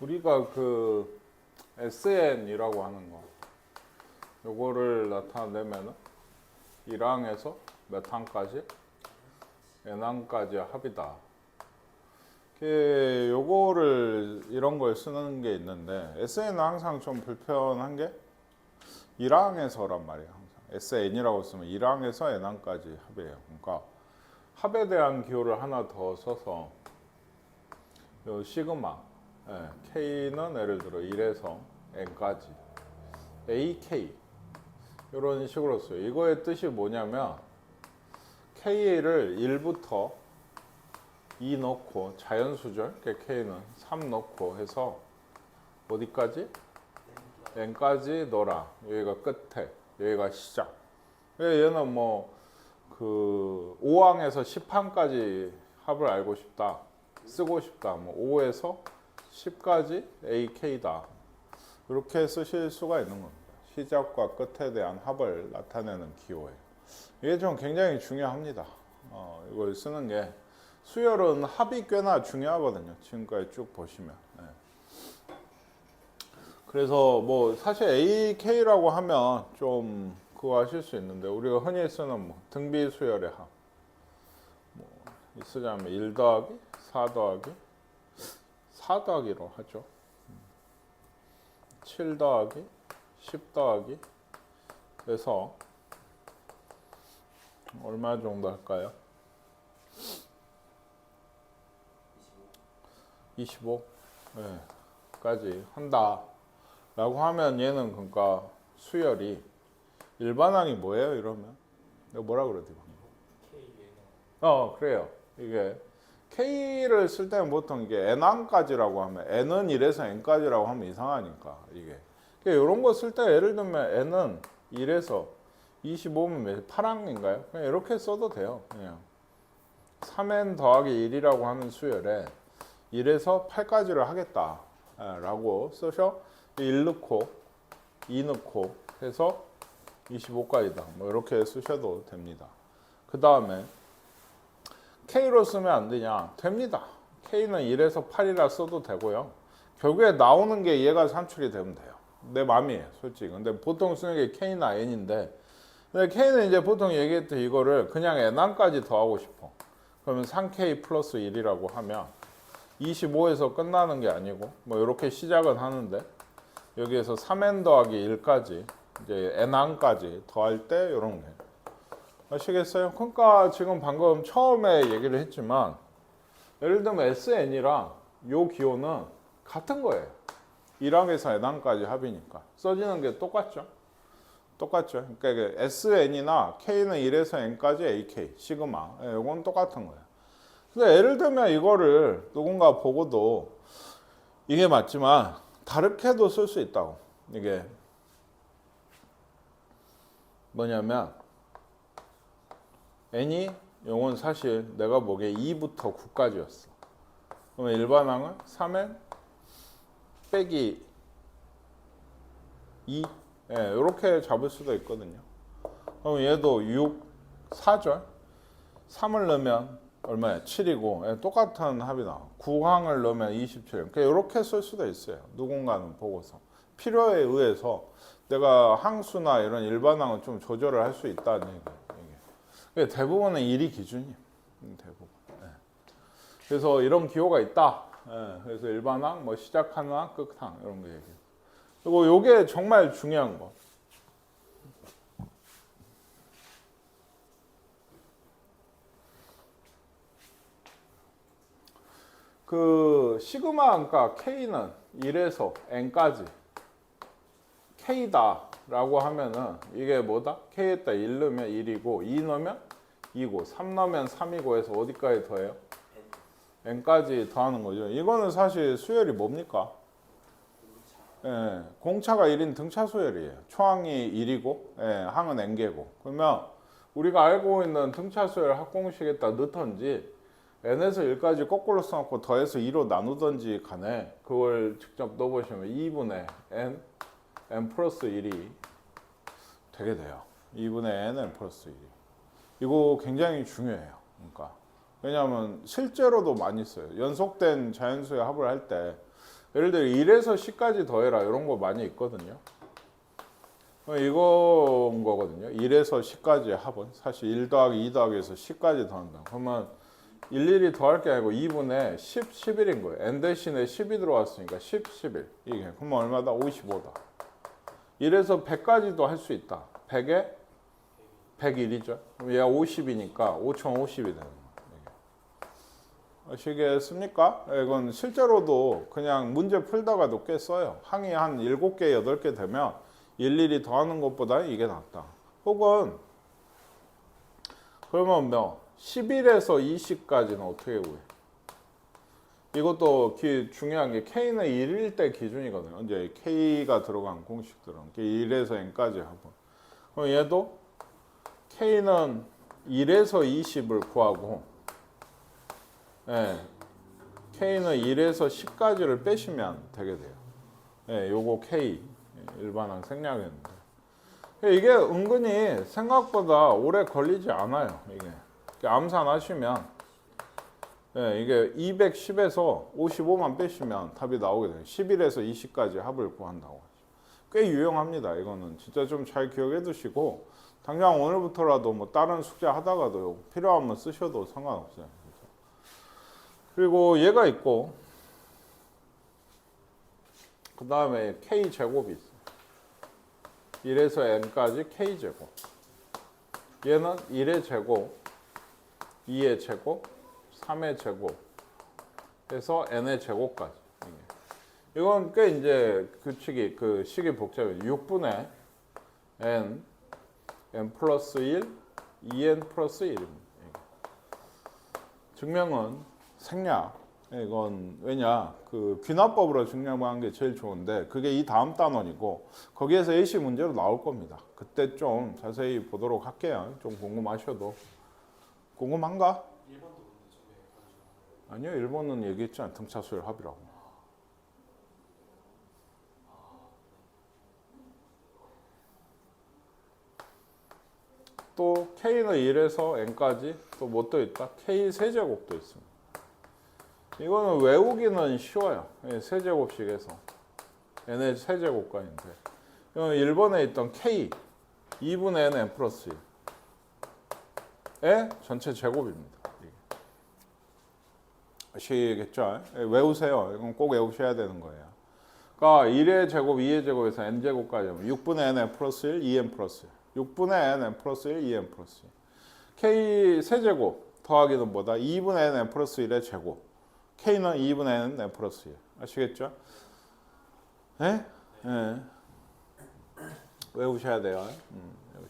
우리가 그 SN이라고 하는 거 요거를 나타내면은 1항에서 몇 항까지? n항까지 합이다. 요거를 이런 걸 쓰는 게 있는데 SN은 항상 좀 불편한 게 1항에서란 말이에요. 항상 SN이라고 쓰면 1항에서 n항까지 합이에요. 그러니까 합에 대한 기호를 하나 더 써서 요 시그마 K는 예를 들어 1에서 n까지 AK 이런 식으로 써요. 이거의 뜻이 뭐냐면 K를 1부터 2 넣고 자연수절 K는 3 넣고 해서 어디까지? n까지 넣어라. 여기가 끝에 여기가 시작. 얘는 뭐 그 5항에서 10항까지 합을 알고 싶다. 쓰고 싶다. 뭐 5에서 10까지 AK다. 이렇게 쓰실 수가 있는 겁니다. 시작과 끝에 대한 합을 나타내는 기호예요. 이게 좀 굉장히 중요합니다. 이걸 쓰는 게 수열은 합이 꽤나 중요하거든요. 지금까지 쭉 보시면. 네. 그래서 뭐 사실 AK라고 하면 좀 그거 하실 수 있는데 우리가 흔히 쓰는 뭐 등비 수열의 합. 뭐 쓰자면 1 더하기 4 더하기 4 더하기로 하죠. 7 더하기 10 더하기 그래서 얼마 정도 할까요? 25 네, 까지 한다 라고 하면 얘는 그러니까 수열이 일반항이 뭐예요 이러면? 내가 뭐라 그러지 방금? 그래요. 이게 K를 쓸 때는 보통 이게 n항까지라고 하면 n은 1에서 n까지라고 하면 이상하니까 이게 이런 거 쓸 때 예를 들면 n은 1에서 25면 8항인가요? 그냥 이렇게 써도 돼요. 그냥 3n 더하기 1이라고 하는 수열에 1에서 8까지를 하겠다 라고 쓰셔 1 넣고 2 넣고 해서 25까지다 뭐 이렇게 쓰셔도 됩니다. 그 다음에 K로 쓰면 안 되냐? 됩니다. K는 1에서 8이라 써도 되고요. 결국에 나오는 게 얘가 산출이 되면 돼요. 내 맘이에요, 솔직히. 근데 보통 쓰는 게 K나 N인데, 근데 K는 이제 보통 얘기했듯이 이거를 그냥 N항까지 더하고 싶어. 그러면 3K 플러스 1이라고 하면 25에서 끝나는 게 아니고, 뭐 이렇게 시작은 하는데, 여기에서 3N 더하기 1까지, 이제 N항까지 더할 때 이런 게. 아시겠어요? 그러니까 지금 방금 처음에 얘기를 했지만 예를 들면 SN이랑 요 기호는 같은 거예요. 1항에서 n항까지 합이니까 써지는 게 똑같죠. 똑같죠. 그러니까 SN이나 K는 1에서 n까지 AK, 시그마 이건 똑같은 거예요. 근데 예를 들면 이거를 누군가 보고도 이게 맞지만 다르게도 쓸 수 있다고. 이게 뭐냐면 n이 요건 사실 내가 보기에 2부터 9까지였어. 그러면 일반항은 3n 빼기 2 이렇게 잡을 수도 있거든요. 그럼 얘도 6, 4절 3을 넣으면 얼마야? 7이고 똑같은 합이 나와. 9항을 넣으면 27. 그러니까 이렇게 쓸 수도 있어요. 누군가는 보고서. 필요에 의해서 내가 항수나 이런 일반항은 좀 조절을 할 수 있다는 얘기예요. 대부분은 1이 기준이에요. 대부분. 그래서 이런 기호가 있다. 그래서 일반항, 뭐 시작하는 항, 끝항 이런 거 얘기해요. 그리고 이게 정말 중요한 거. 그 시그마 그러니까 K는 1에서 n까지 K다라고 하면은 이게 뭐다? K에다 1 넣으면 1이고 2 넣으면 2고 3 넣으면 3이고 해서 어디까지 더해요? n까지 더하는 거죠. 이거는 사실 수열이 뭡니까? 공차가 1인 등차 수열이에요. 초항이 1이고 항은 n개고. 그러면 우리가 알고 있는 등차 수열 합공식에다 넣던지 n에서 1까지 거꾸로 써놓고 더해서 2로 나누던지 간에 그걸 직접 넣어보시면 2분의 n 플러스 1이 되게 돼요. 2분의 n 플러스 1이. 이거 굉장히 중요해요. 그러니까 왜냐하면 실제로도 많이 써요. 연속된 자연수의 합을 할 때 예를 들어 1에서 10까지 더해라 이런 거 많이 있거든요. 이건 거거든요. 1에서 10까지의 합은 사실 1 더하기 2 더하기에서 10까지 더한다. 그러면 일일이 더할 게 아니고 2분의 10, 11인 거예요. n 대신에 10이 들어왔으니까 10, 11. 이게 그러면 얼마다? 55다. 1에서 100까지도 할 수 있다. 100에 101이죠. 그럼 얘가 50이니까 5050이 되는 거예요. 아시겠습니까? 이건 실제로도 그냥 문제 풀다가도 꽤 써요. 항이 한 7개, 8개 되면 일일이 더하는 것보다 이게 낫다. 혹은 그러면 뭐 11에서 20까지는 어떻게 구해? 이것도 중요한 게 K는 1일 때 기준이거든요. 이제 K가 들어간 공식들은 1에서 N까지 하고. 그럼 얘도 K는 1에서 20을 구하고, 예, K는 1에서 10까지를 빼시면 되게 돼요. 예, 요거 K 일반항 생략했는데 이게 은근히 생각보다 오래 걸리지 않아요. 이게 암산하시면 예, 이게 210에서 55만 빼시면 답이 나오게 돼요. 11에서 20까지 합을 구한다고. 꽤 유용합니다. 이거는 진짜 좀 잘 기억해 두시고 당장 오늘부터라도 뭐 다른 숙제 하다가도 필요하면 쓰셔도 상관없어요. 그리고 얘가 있고 그 다음에 K제곱이 있어요. 1에서 N까지 K제곱. 얘는 1의 제곱, 2의 제곱, 3의 제곱 해서 N의 제곱까지. 이건 꽤 이제 그 식이 복잡해요. 6분의 N, N 플러스 1, 2N 플러스 1입니다. 증명은 생략. 이건 왜냐 그 귀납법으로 증명하는 게 제일 좋은데 그게 이 다음 단원이고 거기에서 A식 문제로 나올 겁니다. 그때 좀 자세히 보도록 할게요. 좀 궁금하셔도. 궁금한가? 1번도 아니요, 1번은 얘기했잖아요. 등차수열 합이라고. 또 K는 1에서 N까지 또 뭐 또 있다? K 세제곱도 있습니다. 이거는 외우기는 쉬워요. 세제곱식에서 N의 세제곱까지인데 이건 1번에 있던 K 2분의 N, N 플러스 1의 전체 제곱입니다. 아시겠죠? 외우세요. 이건 꼭 외우셔야 되는 거예요. 그러니까 1의 제곱, 2의 제곱에서 N제곱까지 하면 6분의 N, N 플러스 1, 2N 플러스 1 6분의 N, N 플러스 1, 2N 플러스 1 K 세제곱 더하기는 뭐다? 2분의 N, N 플러스 1의 제곱 K는 2분의 N, N 플러스 1 아시겠죠? 네? 네. 외우셔야 돼요.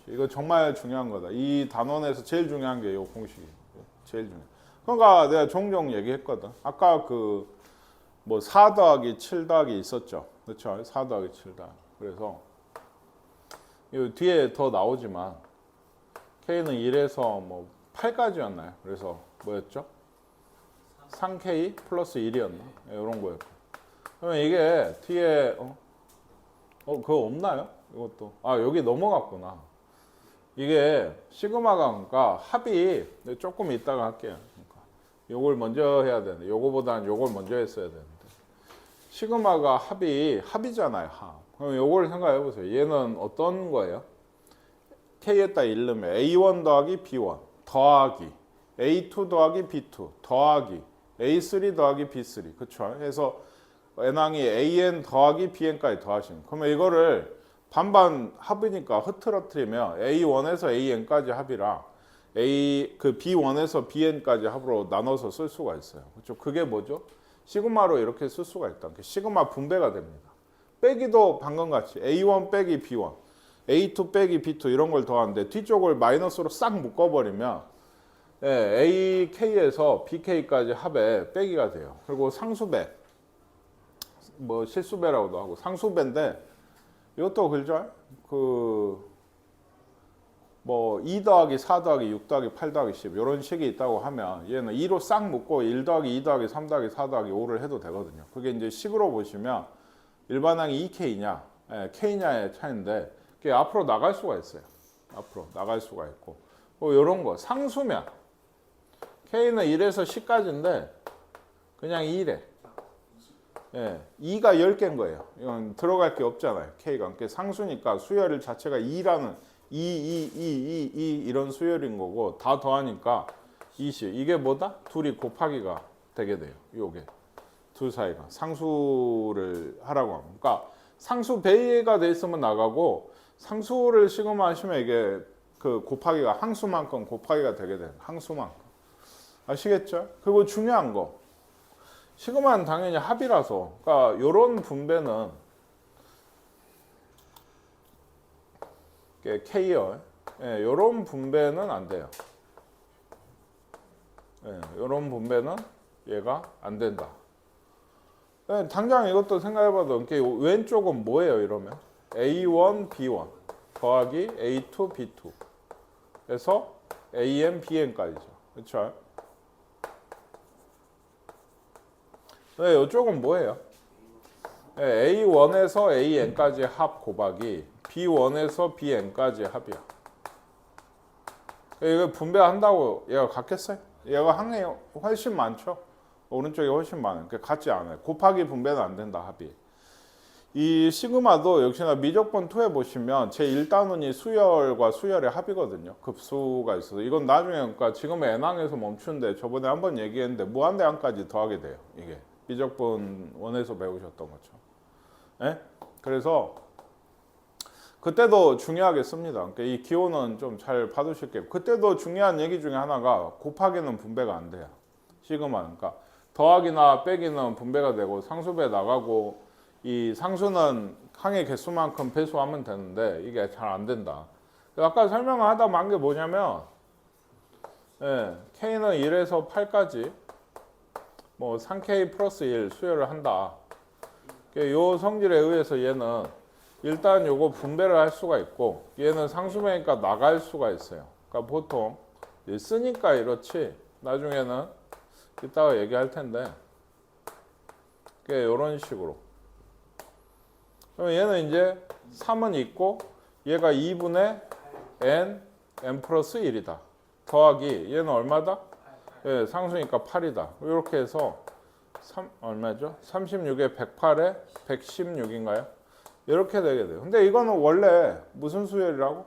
이거 정말 중요한 거다. 이 단원에서 제일 중요한 게 이 공식이에요. 제일 중요해. 그러니까 내가 종종 얘기했거든. 아까 그 뭐 4 더하기 7 더하기 있었죠. 그렇죠? 4 더하기 7 더하기. 그래서 이 뒤에 더 나오지만 K는 1에서 뭐 8까지였나요? 그래서 뭐였죠? 3K 플러스 1이었나? 이런 거였고. 그러면 이게 뒤에 그거 없나요? 이것도 여기 넘어갔구나. 이게 시그마가 그러니까 합이 조금 이따가 할게요. 그러니까 요걸 먼저 해야 되는데 요거보다는 요걸 먼저 했어야 되는데 시그마가 합이잖아요. 합. 그럼 요걸 생각해 보세요. 얘는 어떤 거예요? K에다 잃으면 A1 더하기 B1 더하기 A2 더하기 B2 더하기 A3 더하기 B3 그쵸? 해서 N항이 AN 더하기 BN까지 더하시는 그러면 이거를 반반 합이니까 흐트러뜨리면 A1에서 AN까지 합이랑 그 B1에서 BN까지 합으로 나눠서 쓸 수가 있어요. 그렇죠? 그게 뭐죠? 시그마로 이렇게 쓸 수가 있다. 시그마 분배가 됩니다. 빼기도 방금 같이 A1 빼기 B1, A2 빼기 B2 이런 걸 더하는데 뒤쪽을 마이너스로 싹 묶어버리면 AK에서 BK까지 합에 빼기가 돼요. 그리고 상수배, 뭐 실수배라고도 하고 상수배인데 이것도 그죠? 뭐 2 더하기 4 더하기 6 더하기 8 더하기 10 이런 식이 있다고 하면 얘는 2로 싹 묶고 1 더하기 2 더하기 3 더하기 4 더하기 5를 해도 되거든요. 그게 이제 식으로 보시면 일반항이 2K냐 K냐의 차이인데 그게 앞으로 나갈 수가 있어요. 앞으로 나갈 수가 있고 뭐 이런 거 상수면 K는 1에서 10까지인데 그냥 2래. 예, 2가 10개인 거예요. 이건 들어갈 게 없잖아요. K가. 그러니까 상수니까 수열 자체가 2라는 2 이런 수열인 거고 다 더하니까 20. 이게 뭐다? 둘이 곱하기가 되게 돼요. 요게 둘 사이가 상수를 하라고 하면. 그러니까 상수 배이가 돼 있으면 나가고 상수를 시그마 하시면 이게 그 곱하기가 항수만큼 곱하기가 되게 돼요. 항수만큼. 아시겠죠? 그리고 중요한 거. 시그마는 당연히 합이라서, 그러니까 요런 분배는 K요. 예, 요런 분배는 안 돼요. 예, 요런 분배는 얘가 안 된다. 예, 당장 이것도 생각해봐도 왼쪽은 뭐예요? 이러면 A1, B1 더하기 A2, B2 에서 AN, BN까지죠. 그렇죠? 네, 이쪽은 뭐예요? 네, A1에서 AN까지 합 곱하기 B1에서 BN까지 합이야. 이거 분배한다고 얘가 같겠어요? 얘가 항이 훨씬 많죠? 오른쪽이 훨씬 많아요. 같지 않아요. 곱하기 분배는 안 된다, 합이. 이 시그마도 역시나 미적분 2에 보시면 제1단원이 수열과 수열의 합이거든요. 급수가 있어서. 이건 나중에, 그러니까 지금은 N항에서 멈추는데 저번에 한번 얘기했는데 무한대항까지 더하게 돼요. 이게. 미적분 1에서 배우셨던 것처럼. 예? 그래서 그때도 중요하게 씁니다. 그러니까 이 기호는 좀 잘 봐두실게요. 그때도 중요한 얘기 중에 하나가 곱하기는 분배가 안 돼요. 시그마는. 그러니까 더하기나 빼기는 분배가 되고 상수배 나가고 이 상수는 항의 개수만큼 배수하면 되는데 이게 잘 안 된다. 아까 설명을 하다 만 게 뭐냐면 예, K는 1에서 8까지 뭐 3K 플러스 1 수열을 한다. 요 성질에 의해서 얘는 일단 요거 분배를 할 수가 있고 얘는 상수배니까 나갈 수가 있어요. 그러니까 보통 쓰니까 이렇지 나중에는 이따가 얘기할 텐데 이런 식으로. 그럼 얘는 이제 3은 있고 얘가 2분의 n 플러스 1이다. 더하기 얘는 얼마다? 예, 상수니까 8이다. 이렇게 해서 얼마죠? 36에 108에 116인가요? 이렇게 되게 돼요. 근데 이거는 원래 무슨 수열이라고?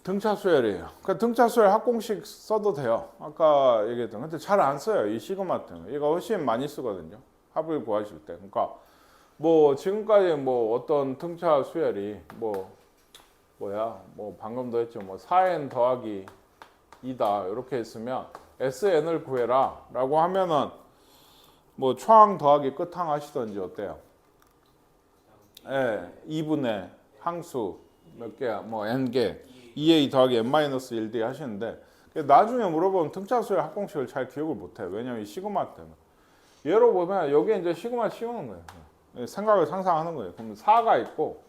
등차 수열이에요. 그러니까 등차 수열 합공식 써도 돼요. 아까 얘기했던. 근데 잘 안 써요. 이 시그마 때문에. 얘가 훨씬 많이 쓰거든요. 합을 구하실 때. 그러니까 뭐 지금까지 뭐 어떤 등차 수열이 뭐 방금도 했죠. 뭐 4n 더하기 2다. 이렇게 했으면 SN을 구해라 라고 하면은 뭐 초항 더하기 끝항 하시던지 어때요? 예, 2분의 항수 몇 개야? 뭐 n개 2a 더하기 n-1d 하시는데 나중에 물어보면 등차수열 합공식을 잘 기억을 못해요. 왜냐면 이 시그마 때문에. 예로 보면 여기 이제 시그마 씌우는 거예요. 생각을 상상하는 거예요. 그럼 4가 있고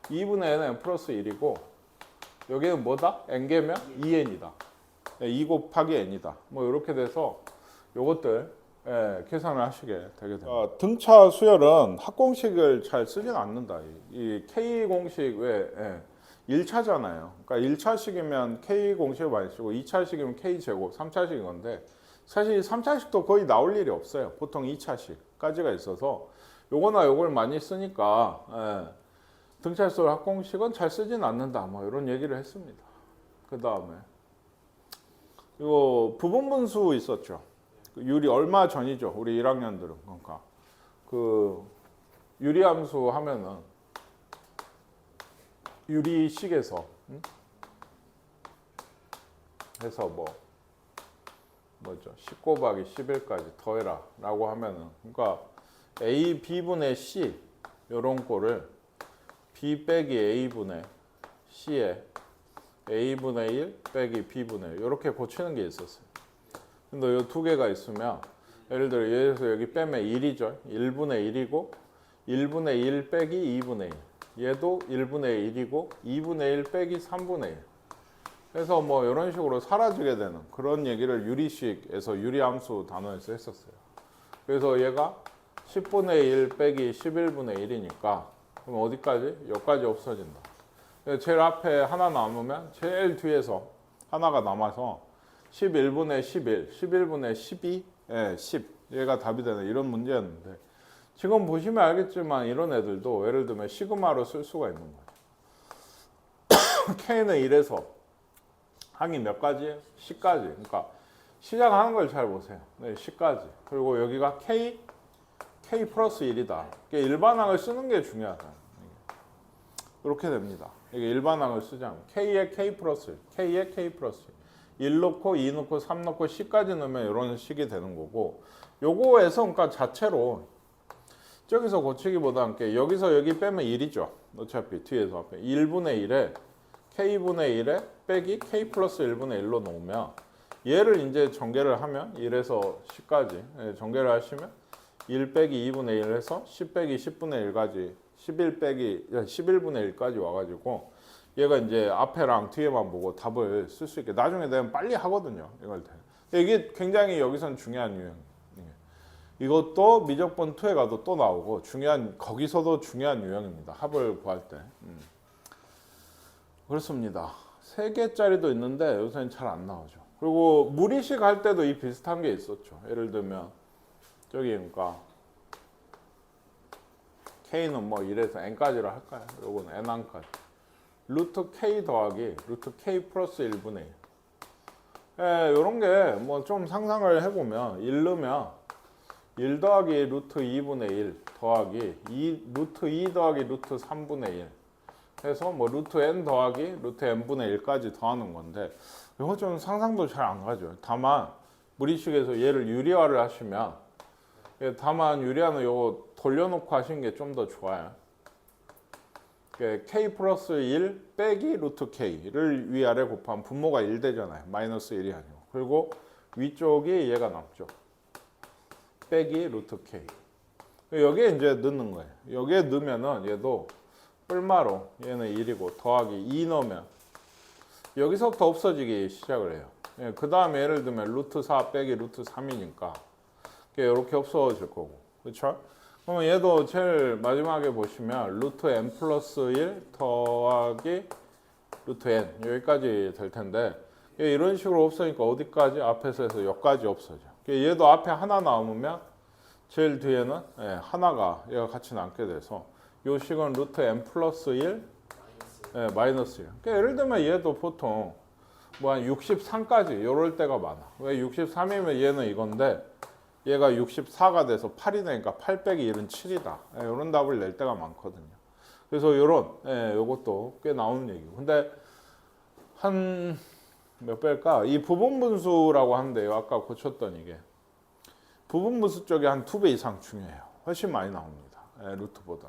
2분의 n 플러스 1이고 여기는 뭐다? n개면 2n이다. 2 곱하기 n이다. 뭐 이렇게 돼서 요것들 계산을 하시게 되게 됩니다. 등차 수열은 합공식을 잘 쓰진 않는다. 이 K 공식 왜 1차잖아요. 그러니까 1차식이면 K 공식을 많이 쓰고 2차식이면 K 제곱, 3차식인 건데 사실 3차식도 거의 나올 일이 없어요. 보통 2차식까지가 있어서 요거나 요걸 많이 쓰니까 등차 수열 합공식은 잘 쓰진 않는다. 뭐 이런 얘기를 했습니다. 그 다음에 이거 부분분수 있었죠. 유리 얼마 전이죠. 우리 1학년들은. 그러니까 그 유리함수 하면은 유리식에서 해서 뭐죠? 10 곱하기 11까지 더해라 라고 하면은 그러니까 A, B분의 C 요런 거를 B 빼기 A분의 C에 A분의 1 빼기 B분의 1 이렇게 고치는 게 있었어요. 근데 이 두 개가 있으면 예를 들어 여기서 여기 빼면 1이죠. 1분의 1이고 1분의 1 빼기 2분의 1 얘도 1분의 1이고 2분의 1 빼기 3분의 1 그래서 뭐 이런 식으로 사라지게 되는 그런 얘기를 유리식에서 유리함수 단원에서 했었어요. 그래서 얘가 10분의 1 빼기 11분의 1이니까 그럼 어디까지? 여기까지 없어진다. 제일 앞에 하나 남으면 제일 뒤에서 하나가 남아서 11분의 11, 11분의 12, 10 얘가 답이 되는 이런 문제였는데 지금 보시면 알겠지만 이런 애들도 예를 들면 시그마로 쓸 수가 있는 거예요. K는 1에서 항이 몇 가지예요? 10가지. 그러니까 시작하는 걸 잘 보세요. 네, 10가지. 그리고 여기가 K 플러스 1이다. 그러니까 일반항을 쓰는 게 중요하다. 이렇게 됩니다. 이게 일반항을 쓰자면 K에 K 플러스 1, K에 K 플러스 1 넣고 2 넣고 3 넣고 10까지 넣으면 이런 식이 되는 거고 요거에서 그러니까 자체로 저기서 고치기보다 여기서 여기 빼면 1이죠. 어차피 뒤에서 앞에 1분의 1에 K분의 1에 빼기 K 플러스 1분의 1로 놓으면 얘를 이제 전개를 하면 1에서 10까지 전개를 하시면 1 빼기 2분의 1 해서 10 빼기 10분의 1까지 11 빼기 11분의 1까지 와가지고 얘가 이제 앞에랑 뒤에만 보고 답을 쓸 수 있게 나중에 되면 빨리 하거든요. 이걸 이게 굉장히 여기선 중요한 유형. 이것도 미적분 2에 가도 또 나오고 거기서도 중요한 유형입니다. 합을 구할 때. 그렇습니다. 3개짜리도 있는데 요새는 잘 안 나오죠. 그리고 무리식 할 때도 이 비슷한 게 있었죠. 예를 들면 저기 그러니까 K는 뭐 1에서 N까지로 할까요? 요거는 N1까지. 루트 K 더하기 루트 K 플러스 1분의 1. 요런 게 뭐 좀 상상을 해보면 1 넣으면 1 더하기 루트 2분의 1 더하기 루트 2 더하기 루트 3분의 1 해서 뭐 루트 n 더하기 루트 n분의 1까지 더하는 건데 이거 좀 상상도 잘 안 가죠. 다만 무리식에서 얘를 유리화를 하시면 다만 유리화는 요거 돌려놓고 하시는 게 좀 더 좋아요. K 플러스 1 빼기 루트 K를 위아래 곱하면 분모가 1 되잖아요. 마이너스 1이 아니고. 그리고 위쪽이 얘가 남죠. 빼기 루트 K. 여기에 이제 넣는 거예요. 여기에 넣으면은 얘도 뿔마로 얘는 1이고 더하기 2 넣으면 여기서부터 없어지기 시작을 해요. 그 다음에 예를 들면 루트 4 빼기 루트 3이니까 이렇게 없어질 거고. 그렇죠? 그러면 얘도 제일 마지막에 보시면 루트 n 플러스 1 더하기 루트 n 여기까지 될 텐데 이런 식으로 없으니까 어디까지? 앞에서 해서 여기까지 없어져. 얘도 앞에 하나 나오면 제일 뒤에는 하나가 얘가 같이 남게 돼서 요 식은 루트 n 플러스 1 마이너스 1. 그러니까 예를 들면 얘도 보통 뭐 한 63까지 이럴 때가 많아. 왜 63이면 얘는 이건데 얘가 64가 돼서 8이 되니까 8 빼기 1은 7이다. 이런 답을 낼 때가 많거든요. 그래서 요것도 꽤 나오는 얘기고. 근데 한 몇 배일까? 이 부분분수라고 하는데요. 아까 고쳤던 이게. 부분분수 쪽이 한 2배 이상 중요해요. 훨씬 많이 나옵니다. 루트보다.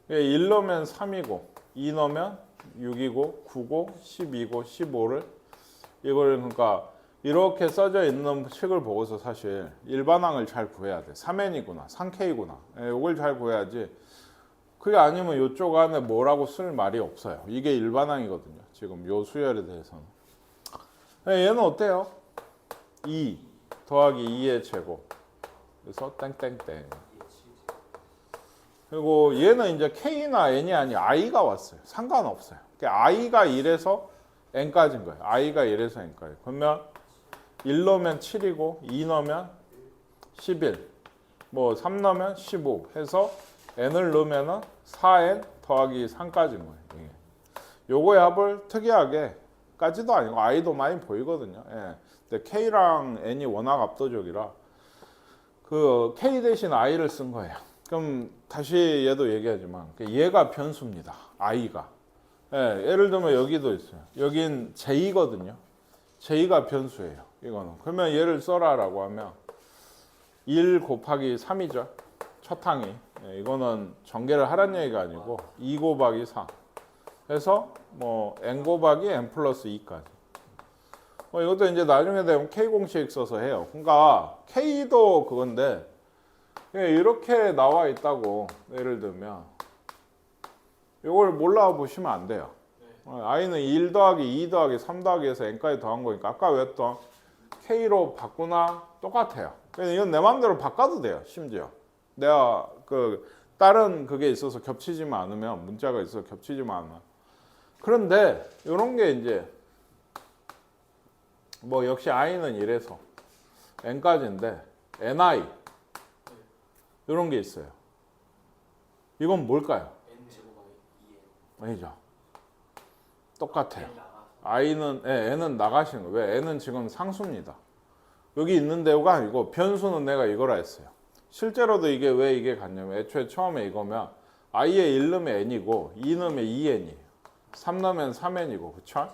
1 넣으면 3이고 2 넣으면 6이고 9고 12고 15를 이걸 그러니까 이렇게 써져 있는 식을 보고서 사실 일반항을 잘 구해야 돼. 3n이구나 3k구나 이걸 잘 구해야지. 그게 아니면 이쪽 안에 뭐라고 쓸 말이 없어요. 이게 일반항이거든요. 지금 요 수열에 대해서는. 얘는 어때요? 2 더하기 2의 제곱. 그래서 땡땡땡. 그리고 얘는 이제 K나 N이 아니 I가 왔어요. 상관없어요. 그러니까 I가 1에서 N까지인 거예요. I가 1에서 N까지. 그러면 1 넣으면 7이고 2 넣으면 11, 뭐 3 넣으면 15 해서 N을 넣으면 4N 더하기 3까지인 거예요. 이게. 요거의 합을 특이하게 까지도 아니고 I도 많이 보이거든요. 근데 K랑 N이 워낙 압도적이라 그 K 대신 I를 쓴 거예요. 그럼 다시 얘도 얘기하지만 얘가 변수입니다. I가. 예를 들면 여기도 있어요. 여긴 J거든요. J가 변수예요. 이거는. 그러면 얘를 써라라고 하면 1 곱하기 3이죠. 첫 항이. 이거는 전개를 하라는 얘기가 아니고 2 곱하기 4 해서 뭐 n 곱하기 n 플러스 2까지. 이것도 이제 나중에 되면 K 공식 써서 해요. 그러니까 K도 그건데 이렇게 나와 있다고 예를 들면 이걸 몰라 보시면 안 돼요. I는 1 더하기 2 더하기 3 더하기 해서 n까지 더한 거니까 아까 외웠던 K로 바꾸나 똑같아요. 이건 내 마음대로 바꿔도 돼요. 심지어 내가 그 다른 그게 있어서 겹치지만 않으면 문자가 있어서 겹치지만 않으면 그런데 이런 게 이제 뭐 역시 I는 1에서 n까지인데 ni 이런 게 있어요. 이건 뭘까요? 아니죠. 똑같아요. i는 n은 나가시는 거예요. 왜? n은 지금 상수입니다. 여기 있는 대우가 아니고 변수는 내가 이거라 했어요. 실제로도 이게 왜 이게 같냐면 애초에 처음에 이거면 i에 1 넣으면 n이고 2 넣으면 2n이에요. 3 넣으면 3n이고 그쵸?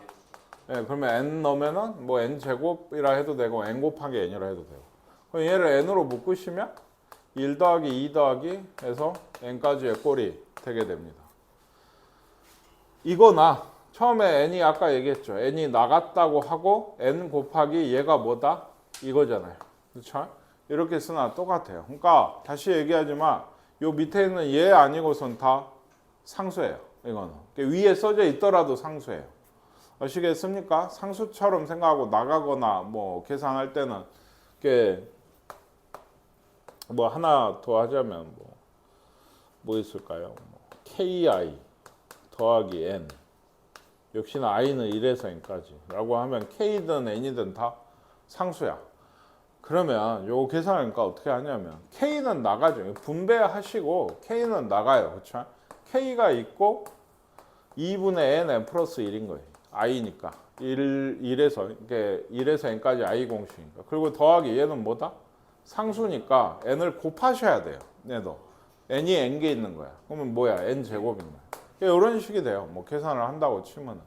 네, 그러면 n 넣으면은 뭐 n 제곱이라 해도 되고 n 곱하기 n이라 해도 되고 그럼 얘를 n으로 묶으시면 1 더하기 2 더하기 해서 n까지의 꼴이 되게 됩니다. 이거나 처음에 n이 아까 얘기했죠. n이 나갔다고 하고 n 곱하기 얘가 뭐다? 이거잖아요. 그렇죠? 이렇게 쓰나 똑같아요. 그러니까 다시 얘기하지만 요 밑에 있는 얘 아니고선 다 상수예요. 이거는 위에 써져 있더라도 상수예요. 아시겠습니까? 상수처럼 생각하고 나가거나 뭐 계산할 때는 이게 뭐 하나 더 하자면 뭐 있을까요? ki 더하기 n 역시나 i는 1에서 n까지 라고 하면 k든 n이든 다 상수야. 그러면 요거 계산하니까 어떻게 하냐면 k는 나가죠. 분배하시고 k는 나가요. 그렇죠? k가 있고 2분의 n 플러스 1인 거예요. i니까 1에서 n까지 i 공식이니까. 그리고 더하기 얘는 뭐다? 상수니까 n을 곱하셔야 돼요. 얘도 n이 n개 있는 거야. 그러면 뭐야? n 제곱인 거야. 이런 식이 돼요. 뭐 계산을 한다고 치면은.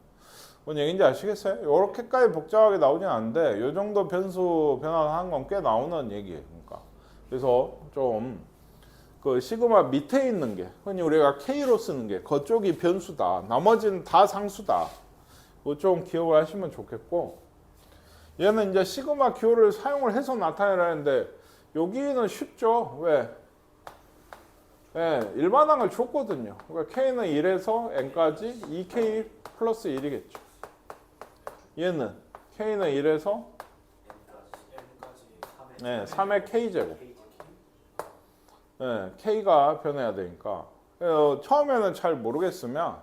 뭔 얘기인지 아시겠어요? 이렇게까지 복잡하게 나오진 않는데 이 정도 변수 변환하는 건 꽤 나오는 얘기예요. 그러니까 그래서 좀 그 시그마 밑에 있는 게 흔히 우리가 K로 쓰는 게 그쪽이 변수다. 나머지는 다 상수다. 그거 좀 기억을 하시면 좋겠고 얘는 이제 시그마 기호를 사용을 해서 나타내라는데 여기는 쉽죠. 왜? 네, 일반항을 줬거든요. 그러니까 K는 1에서 N까지 2K 플러스 1이겠죠. 얘는 K는 1에서 네, 3의 K제곱. 네, K가 변해야 되니까. 처음에는 잘 모르겠으면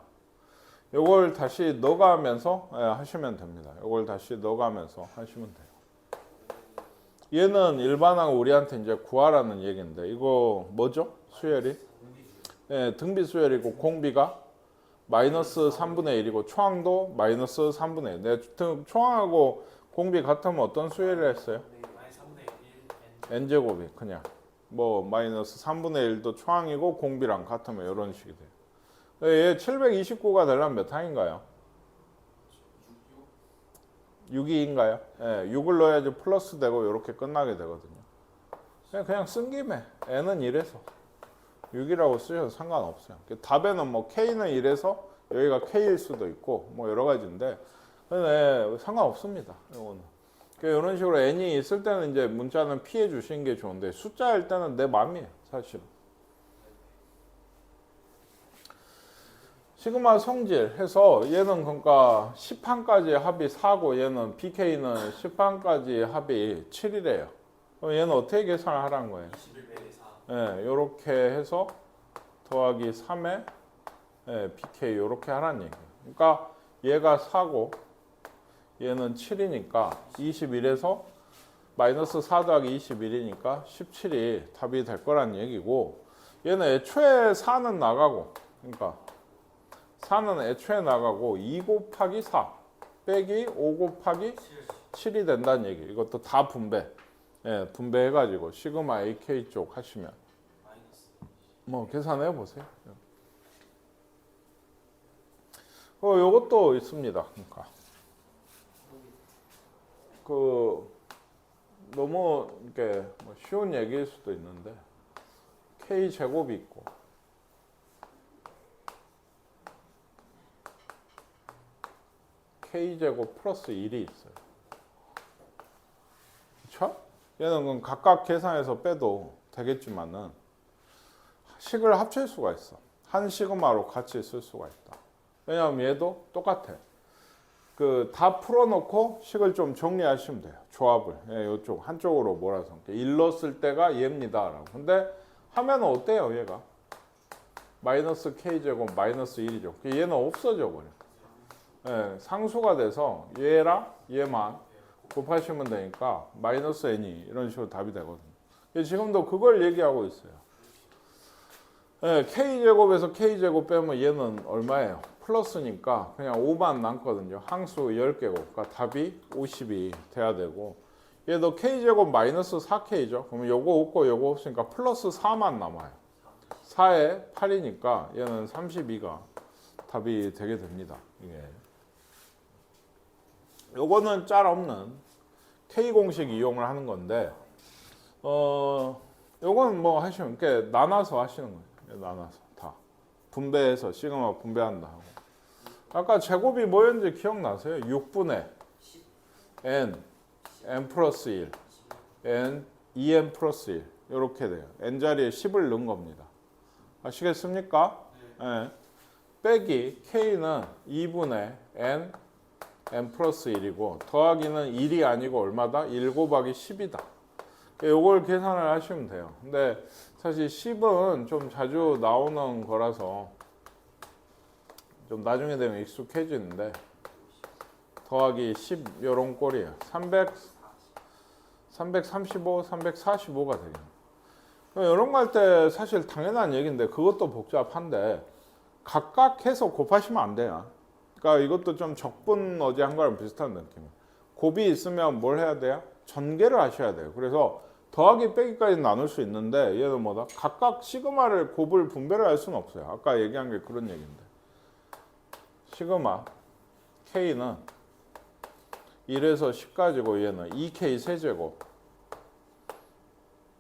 이걸 다시 넣어가면서 하시면 됩니다. 이걸 다시 넣어가면서 하시면 돼요. 얘는 일반항 우리한테 이제 구하라는 얘기인데 이거 뭐죠? 수열이? 네, 등비 수열이고 공비가 마이너스 3분의 1이고 초항도 마이너스 3분의 1. 내 초항하고 공비 같으면 어떤 수열을 했어요? n제곱이 그냥 뭐 마이너스 3분의 1도 초항이고 공비랑 같으면 이런 식이 돼요. 얘 729가 되려면 몇 항인가요? 6이인가요? 네, 6을 넣어야지 플러스 되고 이렇게 끝나게 되거든요. 그냥 쓴 김에 n은 1에서 6이라고 쓰셔도 상관없어요. 답에는 뭐 K는 1에서 여기가 K일 수도 있고 뭐 여러 가지인데 상관없습니다. 이거는. 이런 식으로 n이 있을 때는 이제 문자는 피해 주시는 게 좋은데 숫자일 때는 내 맘이에요. 사실. 시그마 성질 해서 얘는 그러니까 10항까지 합이 4고 얘는 BK는 10항까지 합이 7이래요. 그럼 얘는 어떻게 계산을 하라는 거예요? 21배의 4. 네, 이렇게 해서 더하기 3에 BK 이렇게 하라는 얘기예요. 그러니까 얘가 4고 얘는 7이니까 21에서 마이너스 4 더하기 21이니까 17이 답이 될 거란 얘기고 얘는 애초에 4는 나가고 그러니까 4는 애초에 나가고 2 곱하기 4 빼기 5 곱하기 7이 된다는 얘기. 이것도 다 분배. 분배해가지고 시그마 AK 쪽 하시면 뭐 계산해 보세요. 요것도 있습니다. 그러니까 너무 이렇게 뭐 쉬운 얘기일 수도 있는데 K 제곱이 있고 K 제곱 플러스 1이 있어요. 그렇죠? 얘는 그럼 각각 계산해서 빼도 되겠지만은 식을 합칠 수가 있어. 한 시그마로 같이 쓸 수가 있다. 왜냐하면 얘도 똑같아. 다 풀어놓고 식을 좀 정리하시면 돼요. 조합을. 이쪽 한쪽으로 몰아서. 1 넣었을 때가 얘입니다. 라고. 근데 하면 어때요, 얘가? 마이너스 K제곱 마이너스 1이죠. 얘는 없어져 버려. 상수가 돼서 얘랑 얘만 곱하시면 되니까 마이너스 n이 이런 식으로 답이 되거든요. 지금도 그걸 얘기하고 있어요. 네, k제곱에서 k제곱 빼면 얘는 얼마예요? 플러스니까 그냥 5만 남거든요. 항수 10개곱. 그러니까 답이 50이 돼야 되고, 얘도 k제곱 마이너스 4k죠. 그러면 요거 없고 요거 없으니까 플러스 4만 남아요. 4에 8이니까 얘는 32가 답이 되게 됩니다. 이게. 요거는 짤 없는 K 공식 이용을 하는 건데, 요건 뭐 하시면, 이렇게 나눠서 하시는 거예요. 나눠서 다. 분배해서, 시그마 분배한다 하고. 아까 제곱이 뭐였는지 기억나세요? 6분의 n 플러스 1, n, 2n 플러스 1. 이렇게 돼요. n 자리에 10을 넣은 겁니다. 아시겠습니까? 네. 빼기 k는 2분의 n 플러스 1이고 더하기는 1이 아니고 얼마다? 1 곱하기 10이다. 요걸 계산을 하시면 돼요. 근데 사실 10은 좀 자주 나오는 거라서 좀 나중에 되면 익숙해지는데 더하기 10 요런 꼴이에요. 335, 345가 되겠네요. 이런 거 할 때 사실 당연한 얘기인데 그것도 복잡한데 각각 해서 곱하시면 안 돼요. 그러니까 이것도 좀 적분 어제 한 거랑 비슷한 느낌이에요. 곱이 있으면 뭘 해야 돼요? 전개를 하셔야 돼요. 그래서 더하기 빼기까지 나눌 수 있는데 얘는 뭐다? 각각 시그마를 곱을 분배를 할 수는 없어요. 아까 얘기한 게 그런 얘기인데 시그마 K는 1에서 10까지고 얘는 2K 세제곱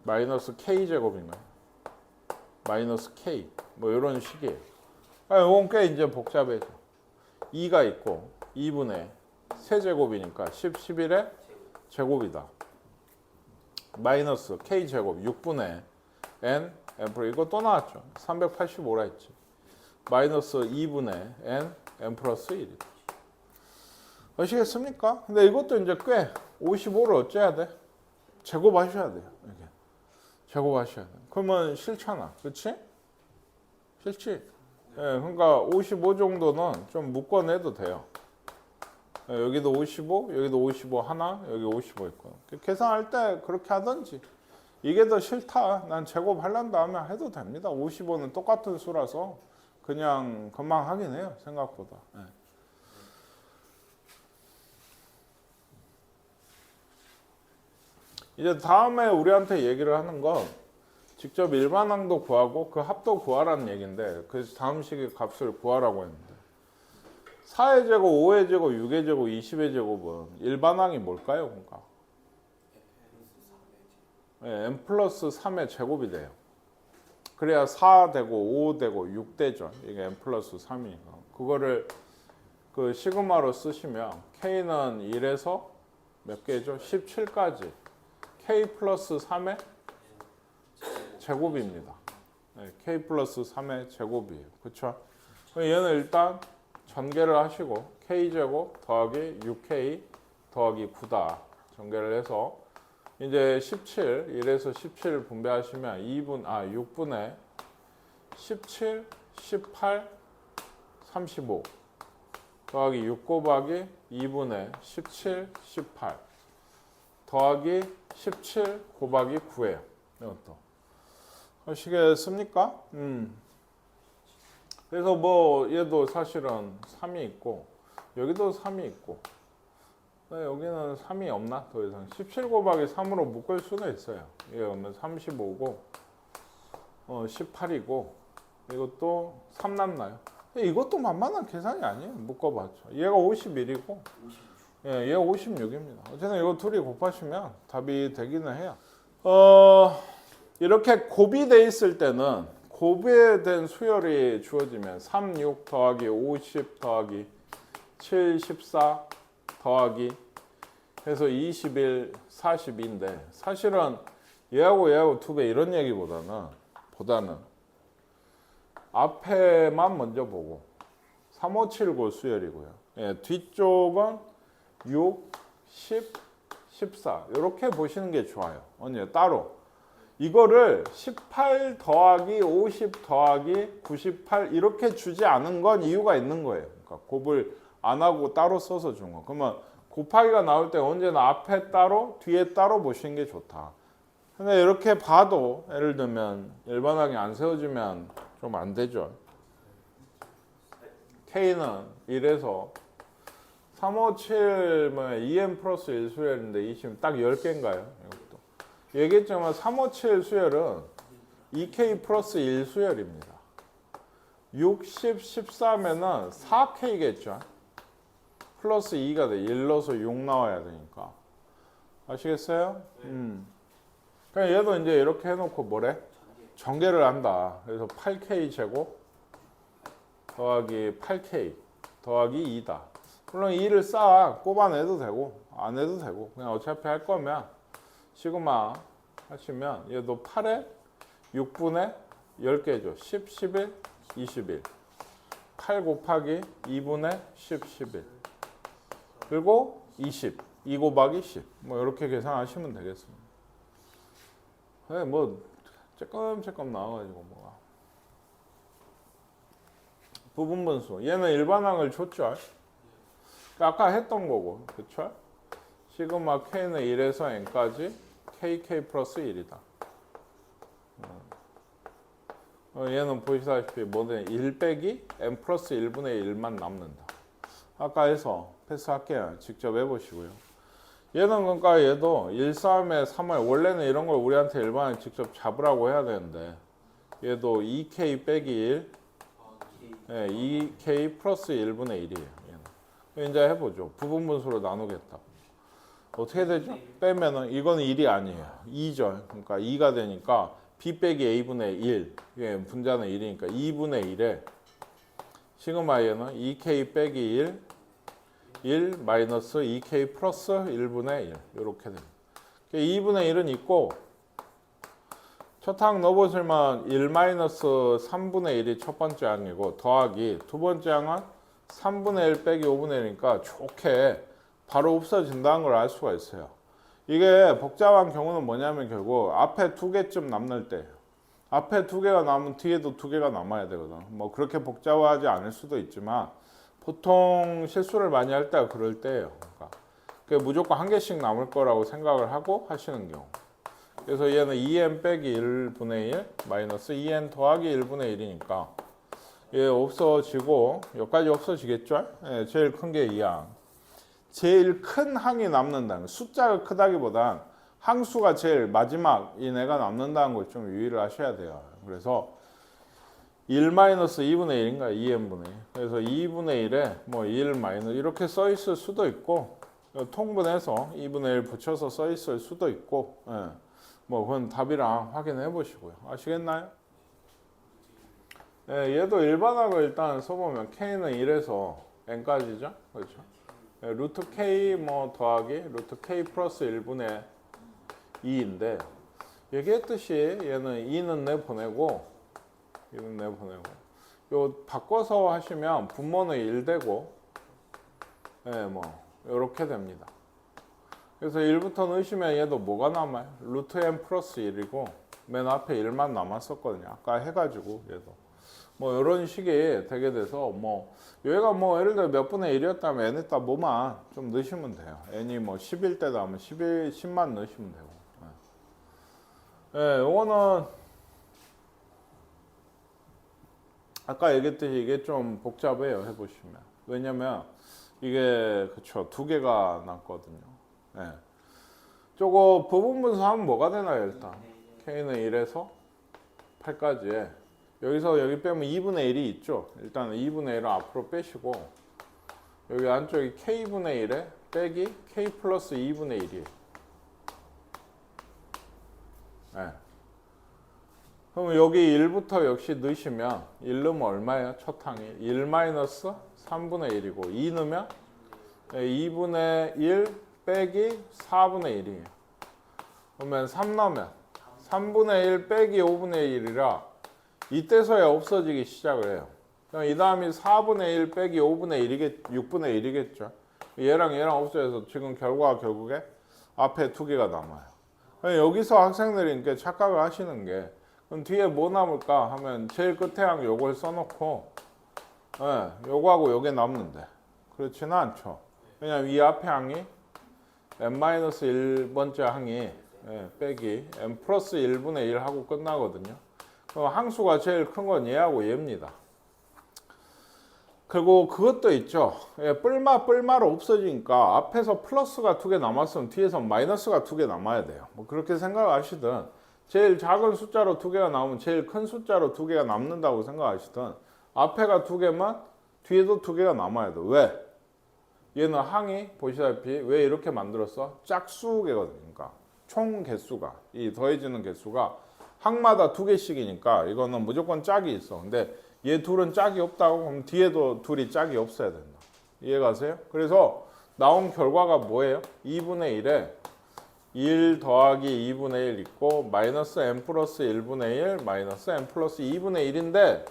마이너스 K제곱인가요? 마이너스 K 뭐 이런 식이에요. 이건 꽤 이제 복잡해져. 2가 있고 2분의 세제곱이니까 10, 11의 제곱이다. 마이너스 K제곱 6분의 N, 이거 또 나왔죠. 385라 했지. 마이너스 2분의 N 플러스 1이다. 아시겠습니까? 근데 이것도 이제 꽤 55를 어째야 돼? 제곱하셔야 돼요. 이렇게. 제곱하셔야 돼. 그러면 싫잖아. 그렇지? 싫지? 예, 그러니까 55 정도는 좀 묶어내도 돼요. 예, 여기도 55, 여기도 55 하나, 여기 55 있고. 계산할 때 그렇게 하든지. 이게 더 싫다. 난 제곱하려는 다음에 해도 됩니다. 55는 똑같은 수라서 그냥 금방 하긴 해요. 생각보다. 예. 이제 다음에 우리한테 얘기를 하는 건 직접 일반항도 구하고 그 합도 구하라는 얘기인데 그래서 다음 식의 값을 구하라고 했는데 4의 제곱, 5의 제곱, 6의 제곱, 20의 제곱은 일반항이 뭘까요? 그러니까 네, n 플러스 3의 제곱이 돼요. 그래야 4 되고 5 되고 6 되죠. 이게 n 플러스 3이니까 그거를 그 시그마로 쓰시면 K는 1에서 몇 개죠? 17까지 K 플러스 3의 제곱입니다. 네, K 플러스 3의 제곱이에요. 그렇죠? 얘는 일단 전개를 하시고 K제곱 더하기 6K 더하기 9다. 전개를 해서 이제 17, 1에서 17 분배하시면 6분의 17, 18, 35 더하기 6 곱하기 2분의 17, 18 더하기 17 곱하기 9예요. 이것도. 아시겠습니까? 그래서 뭐 얘도 사실은 3이 있고 여기도 3이 있고 여기는 3이 없나? 더 이상 17 곱하기 3으로 묶을 수는 있어요. 이게 그러면 35고 18이고 이것도 3 남나요? 이것도 만만한 계산이 아니에요. 묶어봤죠. 얘가 51이고 예, 얘가 56입니다. 어쨌든 이거 둘이 곱하시면 답이 되기는 해요. 이렇게 곱이 돼 있을 때는 곱에 된 수열이 주어지면 3, 6 더하기 50 더하기 7, 14 더하기 해서 21, 42인데 사실은 얘하고 2배 이런 얘기보다는 앞에만 먼저 보고 3579 수열이고요. 예, 뒤쪽은 6, 10, 14 이렇게 보시는 게 좋아요. 언제 따로 이거를 18 더하기 50 더하기 98 이렇게 주지 않은 건 이유가 있는 거예요. 그러니까 곱을 안 하고 따로 써서 준 거. 그러면 곱하기가 나올 때 언제나 앞에 따로 뒤에 따로 보시는 게 좋다. 근데 이렇게 봐도 예를 들면 일반하게 안 세워지면 좀 안 되죠. K는 1에서 357 2n 플러스 1 수열인데 20, 딱 10개인가요? 이것도. 얘기했지만 357 수열은 2K 플러스 1 수열입니다. 60, 13에는 4K겠죠. 플러스 2가 돼. 1 넣어서 6 나와야 되니까. 아시겠어요? 그냥 얘도 이제 이렇게 해놓고 뭐래? 전개를 한다. 그래서 8K 제곱 더하기 8K 더하기 2다. 물론 2를 쌓아 꼽아내도 되고 안 해도 되고 그냥 어차피 할 거면 시그마 하시면 얘도 8에 6분의 10개죠. 10, 11, 21. 8 곱하기 2분의 10, 11. 그리고 20. 2 곱하기 10. 뭐 이렇게 계산하시면 되겠습니다. 네, 뭐 조금 나와가지고 뭐가. 부분분수. 얘는 일반항을 줬죠. 아까 했던 거고, 그쵸? 시그마 K는 1에서 N까지 KK 플러스 1이다. 얘는 보시다시피 뭐든 1 빼기 N 플러스 1분의 1만 남는다. 아까 해서 패스할게요. 직접 해보시고요. 얘는 그러니까 얘도 1, 3에 3을 원래는 이런 걸 우리한테 일반을 직접 잡으라고 해야 되는데 얘도 2K 빼기 1 네, 2K 플러스 1분의 1이에요. 얘는. 이제 해보죠. 부분분수로 나누겠다. 어떻게 되죠? 빼면은 이거는 1이 아니에요. 2죠. 그러니까 2가 되니까 B 빼기 A분의 1 이게 분자는 1이니까 2분의 1에 시그마 얘는 2K 빼기 1 마이너스 2K 플러스 1분의 1 이렇게 됩니다. 2분의 1은 있고 첫 항 넣어보시면 1 마이너스 3분의 1이 첫 번째 항이고 더하기 두 번째 항은 3분의 1 빼기 5분의 1이니까 좋게 바로 없어진다는 걸 알 수가 있어요. 이게 복잡한 경우는 뭐냐면 결국 앞에 2개쯤 남을 때 앞에 2개가 남으면 뒤에도 2개가 남아야 되거든. 뭐 그렇게 복잡하지 않을 수도 있지만 보통 실수를 많이 할 때가 그럴 때예요. 그러니까 무조건 한 개씩 남을 거라고 생각을 하고 하시는 경우. 그래서 얘는 2n 빼기 1분의 1 마이너스 2n 더하기 1분의 1이니까 얘 없어지고 여기까지 없어지겠죠? 예, 제일 큰 게 2항. 제일 큰 항이 남는다는 숫자가 크다기보단 항수가 제일 마지막 이 애가 남는다는 걸 좀 유의를 하셔야 돼요. 그래서 1 마이너스 2분의 1인가 2n분의 1. 그래서 2분의 1에 뭐 1 마이너스 이렇게 써 있을 수도 있고 통분해서 2분의 1 붙여서 써 있을 수도 있고 예. 뭐 그건 답이랑 확인해 보시고요. 아시겠나요? 예, 얘도 일반항을 일단 써보면 K는 1에서 N까지죠. 그렇죠? 예, 루트 K 뭐 더하기 루트 K 플러스 1분의 2인데 얘기했듯이 얘는 2는 내보내고 요 바꿔서 하시면 분모는 1되고 예, 뭐 이렇게 됩니다. 그래서 1부터 넣으시면 얘도 뭐가 남아요? 루트 n 플러스 1이고 맨 앞에 1만 남았었거든요. 아까 해가지고 얘도 뭐 이런 식이 되게 돼서 뭐 여기가 뭐 예를 들어 몇 분의 1이었다면 n에다 뭐만 좀 넣으시면 돼요. n이 뭐 10일 때도 하면 10만 넣으시면 되고 예, 요거는 아까 얘기했듯이 이게 좀 복잡해요. 해보시면 왜냐면 이게 그쵸 2개가 남거든요. 예. 저거 부분분수 하면 뭐가 되나요? 일단 K는 1에서 8까지 여기서 여기 빼면 2분의 1이 있죠. 일단 2분의 1을 앞으로 빼시고 여기 안쪽이 K분의 1에 빼기 K 플러스 2분의 1이에요. 예. 그럼 여기 1부터 역시 넣으시면 1 넣으면 얼마예요? 첫 항이 1 마이너스 3분의 1이고 2 넣으면 2분의 1 빼기 4분의 1이에요. 그러면 3 넣으면 3분의 1 빼기 5분의 1이라 이때서야 없어지기 시작을 해요. 이 다음이 4분의 1 빼기 5분의 6분의 1이겠죠. 얘랑 없어져서 지금 결국에 앞에 2개가 남아요. 여기서 학생들이 이렇게 착각을 하시는 게 그럼 뒤에 뭐 남을까 하면 제일 끝에 항 요걸 써놓고 예, 요거하고 요게 남는데 그렇지는 않죠. 왜냐면 이 앞에 항이 n-1번째 항이 빼기 n 플러스 1분의 1 하고 끝나거든요. 그럼 항수가 제일 큰 건 얘하고 얘입니다. 그리고 그것도 있죠. 뿔마로 없어지니까 앞에서 플러스가 2개 남았으면 뒤에서 마이너스가 2개 남아야 돼요. 뭐 그렇게 생각하시든 제일 작은 숫자로 2개가 나오면 제일 큰 숫자로 2개가 남는다고 생각하시든 앞에가 2개만 뒤에도 2개가 남아야 돼. 왜? 얘는 항이 보시다시피 왜 이렇게 만들었어? 짝수개거든요. 그러니까 총 개수가 이 더해지는 개수가 항마다 2개씩이니까 이거는 무조건 짝이 있어. 근데 얘 둘은 짝이 없다고 그럼 뒤에도 둘이 짝이 없어야 된다. 이해가세요? 그래서 나온 결과가 뭐예요? 2분의 1에 1 더하기 2분의 1 있고 마이너스 n 플러스 1분의 1 마이너스 n 플러스 2분의 1인데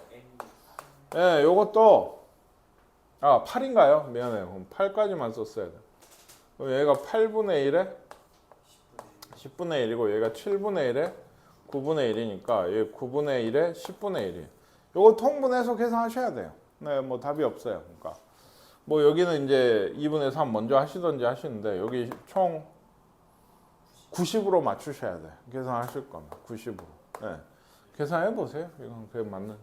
예, 요것도 8인가요? 미안해요. 그럼 8까지만 썼어야 돼. 그럼 얘가 8분의 1에 10분의 1이고 얘가 7분의 1에 9분의 1이니까 얘 9분의 1에 10분의 1이에요. 요거 통분해서 계산하셔야 돼요. 네, 뭐 답이 없어요. 그러니까 뭐 여기는 이제 2분의 3 먼저 하시던지 하시는데 여기 총 90으로 맞추셔야 돼. 계산하실 거면 90으로. 네. 계산해 보세요. 이건 그게 맞는지.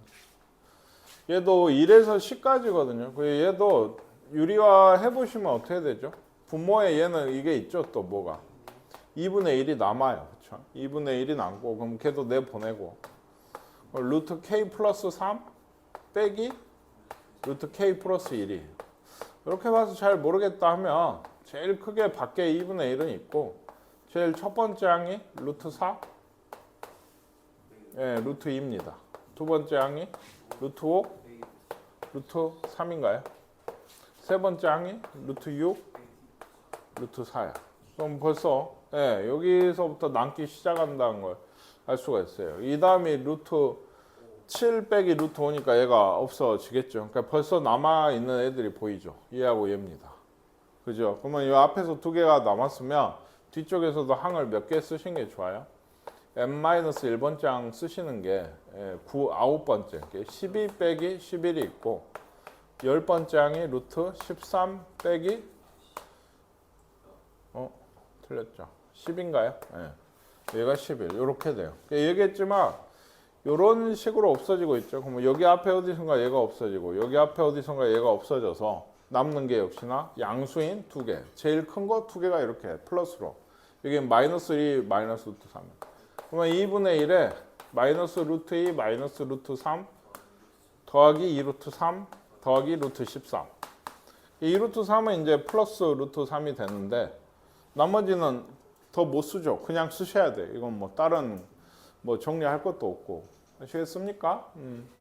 얘도 1에서 10까지거든요. 얘도 유리화 해보시면 어떻게 되죠? 분모에 얘는 이게 있죠. 또 뭐가 2분의 1이 남아요. 그렇죠? 2분의 1이 남고 그럼 걔도 내보내고 루트 k 플러스 3 빼기 루트 k 플러스 1이 이렇게 봐서 잘 모르겠다 하면 제일 크게 밖에 2분의 1은 있고 제일 첫 번째 항이 루트 4 루트 2입니다. 두 번째 항이 루트 5 루트 3인가요? 세 번째 항이 루트 6 루트 4야. 그럼 벌써 여기서부터 남기 시작한다는 걸 알 수가 있어요. 이 다음이 루트 7 빼기 루트 5니까 얘가 없어지겠죠. 그러니까 벌써 남아있는 애들이 보이죠. 얘하고 얘입니다. 그죠? 그러면 이 앞에서 2개가 남았으면 뒤쪽에서도 항을 몇 개 쓰신 게 좋아요? n-1번째 항 쓰시는 게 9번째 12 빼기 11이 있고 10번째 항이 루트 13 빼기 틀렸죠. 10인가요? 얘가 11 이렇게 돼요. 얘기했지만 이런 식으로 없어지고 있죠. 그러면 여기 앞에 어디선가 얘가 없어지고 여기 앞에 어디선가 얘가 없어져서 남는 게 역시나 양수인 2개 제일 큰 거 2개가 이렇게 플러스로 여기 마이너스 2 마이너스 루트 3 그러면 2분의 1에 마이너스 루트 2 마이너스 루트 3 더하기 2 루트 3 더하기 루트 13 이 루트 3은 이제 플러스 루트 3이 되는데 나머지는 더 못 쓰죠. 그냥 쓰셔야 돼. 이건 뭐 다른 뭐 정리할 것도 없고. 아시겠습니까?